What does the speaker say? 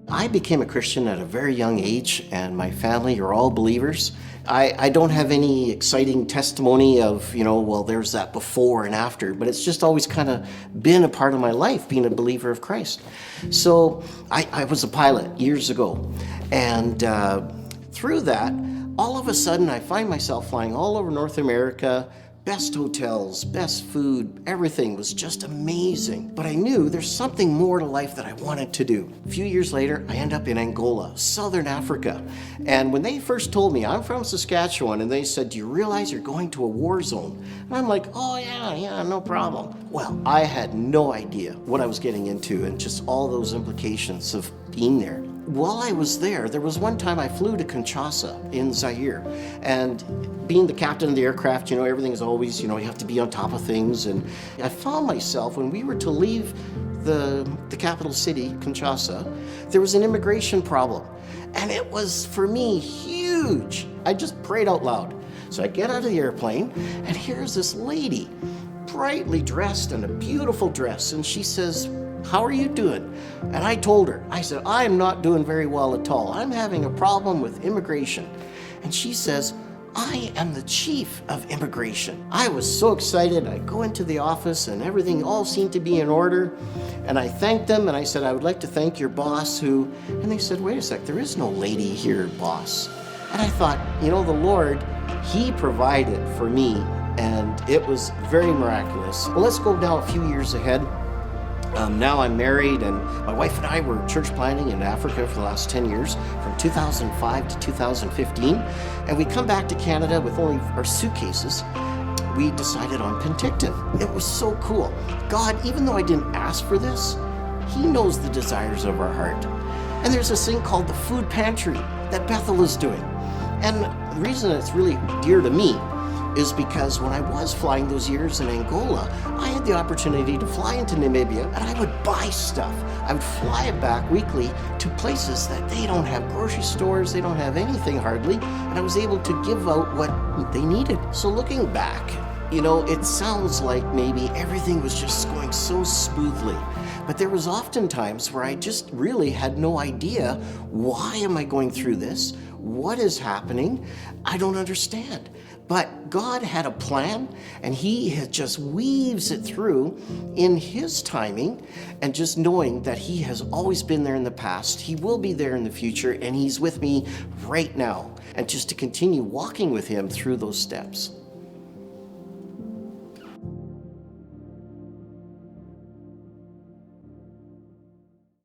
I became a Christian at a very young age, and my family are all believers. I don't have any exciting testimony of, well, there's that before and after, but it's just always kind of been a part of my life, being a believer of Christ. So I was a pilot years ago, and through that, all of a sudden, I find myself flying all over North America. Best hotels, best food, everything was just amazing. But I knew there's something more to life that I wanted to do. A few years later, I end up in Angola, Southern Africa. And when they first told me, I'm from Saskatchewan, and they said, do you realize you're going to a war zone? And I'm like, oh yeah, no problem. Well, I had no idea what I was getting into and just all those implications of being there. While I was there was one time I flew to Kinshasa in Zaire, and being the captain of the aircraft, everything is always, you have to be on top of things. And I found myself, when we were to leave the capital city, Kinshasa, there was an immigration problem. And it was, for me, huge. I just prayed out loud. So I get out of the airplane, and here's this lady, brightly dressed in a beautiful dress, and she says, how are you doing? And I told her, I said, I am not doing very well at all. I'm having a problem with immigration. And she says, I am the chief of immigration. I was so excited. I go into the office and everything all seemed to be in order. And I thanked them and I said, I would like to thank your boss and they said, wait a sec, there is no lady here, boss. And I thought, the Lord, He provided for me, and it was very miraculous. Well, let's go now a few years ahead. Now I'm married, and my wife and I were church planting in Africa for the last 10 years, from 2005 to 2015. And we come back to Canada with only our suitcases. We decided on Penticton. It was so cool. God, even though I didn't ask for this, He knows the desires of our heart. And there's this thing called the food pantry that Bethel is doing. And the reason it's really dear to me is because when I was flying those years in Angola, I had the opportunity to fly into Namibia, and I would buy stuff. I would fly it back weekly to places that they don't have grocery stores, they don't have anything hardly, and I was able to give out what they needed. So looking back, it sounds like maybe everything was just going so smoothly. But there was often times where I just really had no idea, why am I going through this? What is happening? I don't understand. But God had a plan, and He just weaves it through in His timing, and just knowing that He has always been there in the past, He will be there in the future, and He's with me right now. And just to continue walking with Him through those steps.